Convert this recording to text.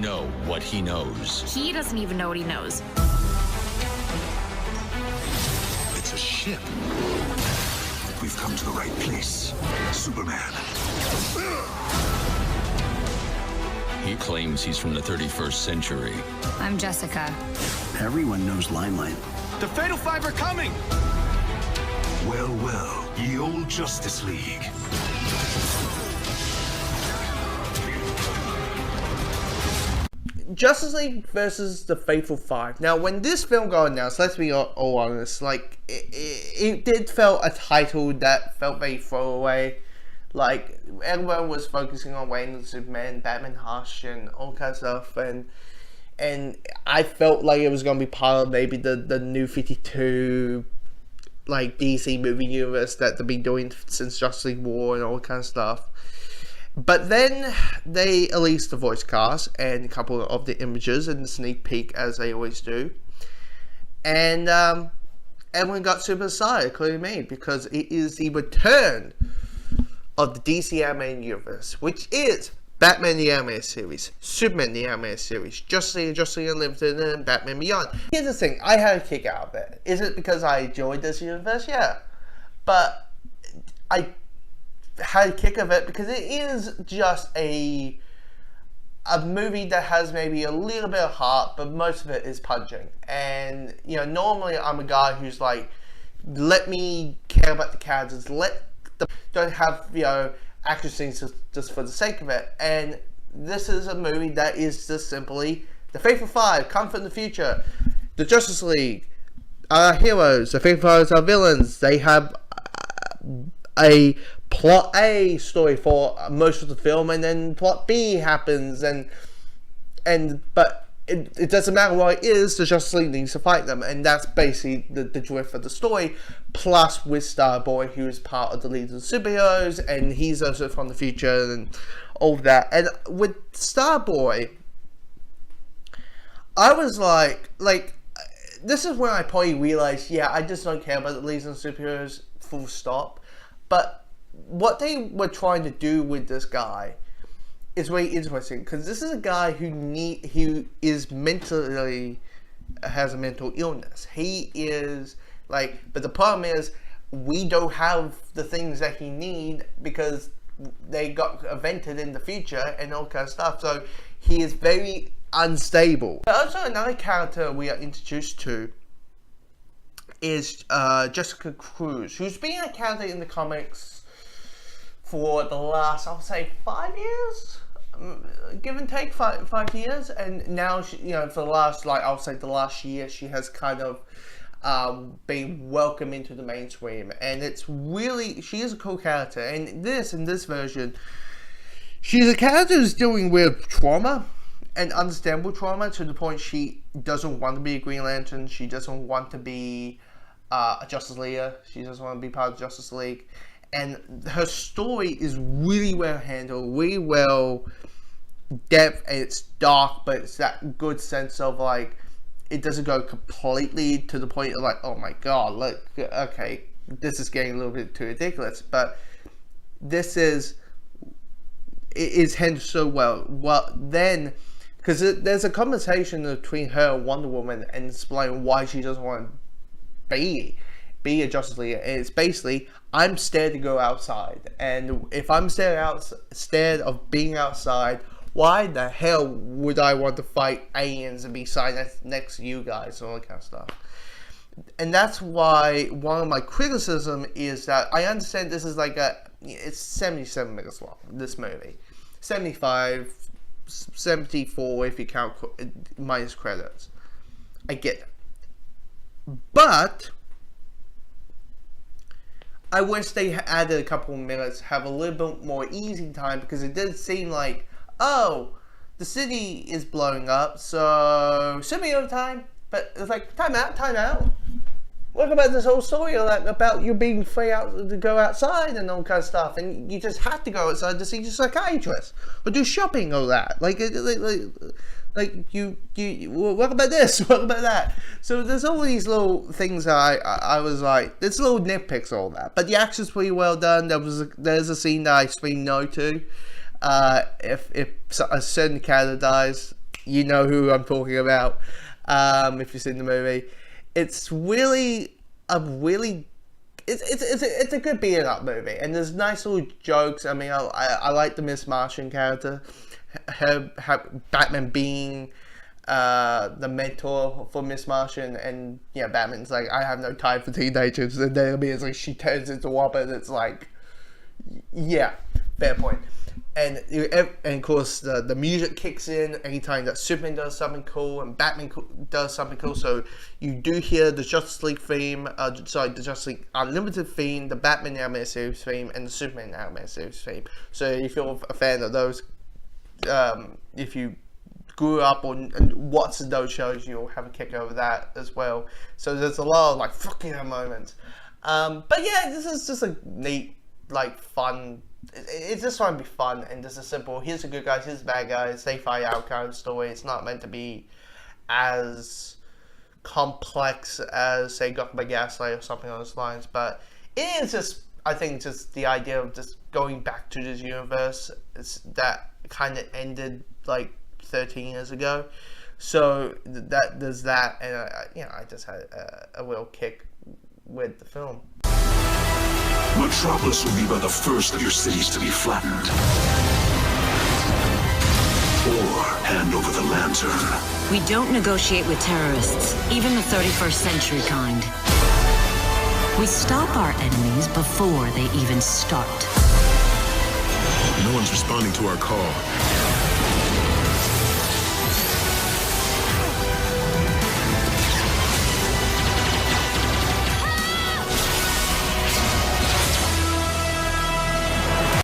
know what he knows. He doesn't even know what he knows. It's a ship. We've come to the right place. Superman. He claims he's from the 31st century. I'm Jessica. Everyone knows Limelight. The Fatal Five are coming! Well, well, ye old Justice League. Justice League versus the Fatal Five. Now, when this film got announced, let's be all honest, like, it did feel a title that felt very throwaway. Like, everyone was focusing on Wayne and Superman, Batman Hush, and all kind of stuff, and I felt like it was going to be part of maybe the new 52, like, DC movie universe that they've been doing since Justice League War and all kind of stuff. But then they released the voice cast and a couple of the images and the sneak peek, as they always do. And everyone got super excited, including me, because it is the return of the DC animated universe, which is Batman the Animated Series, Superman the Animated Series, Justice League Unlimited, and Batman Beyond. Here's the thing, I had a kick out of it. Is it because I enjoyed this universe? Yeah. But I had a kick of it because it is just a movie that has maybe a little bit of heart, but most of it is punching. And, you know, normally I'm a guy who's like, let me care about the characters, don't have, you know, action scenes just for the sake of it. And this is a movie that is just simply the Fatal Five come from the future. The Justice League are heroes. The Fatal Five are villains. They have a plot A story for most of the film, and then plot B happens, but it doesn't matter what it is, the Justice League needs to fight them, and that's basically the drift of the story, plus with Starboy, who is part of the League of the Superheroes, and he's also from the future, and all of that. And with Starboy, I was like, this is when I probably realized, yeah, I just don't care about the League of the Superheroes, full stop. But what they were trying to do with this guy is very interesting, because this is a guy who is mentally, has a mental illness. He is like, but the problem is we don't have the things that he need because they got invented in the future and all kind of stuff. So he is very unstable. Also, another character we are introduced to is Jessica Cruz, who's been a character in the comics for the last, I would say, 5 years, give and take, five years, and now she, you know, for the last, like, I would say the last year, she has kind of been welcomed into the mainstream, and it's really, she is a cool character. And in this version, she's a character who's dealing with trauma, and understandable trauma, to the point she doesn't want to be a Green Lantern, she doesn't want to be a Justice League, she doesn't want to be part of the Justice League, and her story is really well handled, really well depth, and it's dark, but it's that good sense of, like, it doesn't go completely to the point of, like, oh my god, look, okay, this is getting a little bit too ridiculous, but this is, it is handled so well. Well, then, because there's a conversation between her and Wonder Woman and explaining why she doesn't want to be a Justice League, and it's basically, I'm scared to go outside, and if I'm scared of being outside, why the hell would I want to fight aliens and be sitting next to you guys and all that kind of stuff? And that's why one of my criticism is that I understand this is like it's 77 minutes long, this movie. 75, 74 if you count minus credits. I get it. But I wish they added a couple of minutes, have a little bit more easy time, because it did seem like, oh, the city is blowing up, so should be over time. But it's like, time out. What about this whole story about you being free out to go outside and all kind of stuff, and you just have to go outside to see your psychiatrist or do shopping, all that. Like you what about this? What about that? So there's all these little things that I was like, there's little nitpicks, all that. But the action's pretty well done. There's a scene that I scream no to. If a certain character dies, You know who I'm talking about if you've seen the movie. It's really it's a good beat up movie, and there's nice little jokes. I mean, I like the Miss Martian character, her Batman being the mentor for Miss Martian, and yeah, Batman's like, I have no time for teenagers, and then immediately she turns into Whopper, and it's like, yeah, fair point. And of course the music kicks in anytime that Superman does something cool and Batman does something cool. So you do hear the Justice League theme, the Justice League Unlimited theme, the Batman Animated Series theme, and the Superman Animated Series theme. So if you're a fan of those, if you grew up and watched those shows, you'll have a kick over that as well. So there's a lot of like fucking moments. But yeah, this is just a neat, like, fun. It's just trying to be fun and just a simple, here's the good guys, here's the bad guys, they fight out kind of story. It's not meant to be as complex as, say, Gotham by Gaslight or something on those lines, but it is just, I think, just the idea of just going back to this universe that kind of ended like 13 years ago. So that there's that, and I just had a real kick with the film. Metropolis will be by the first of your cities to be flattened. Or hand over the lantern. We don't negotiate with terrorists, even the 31st century kind. We stop our enemies before they even start. No one's responding to our call.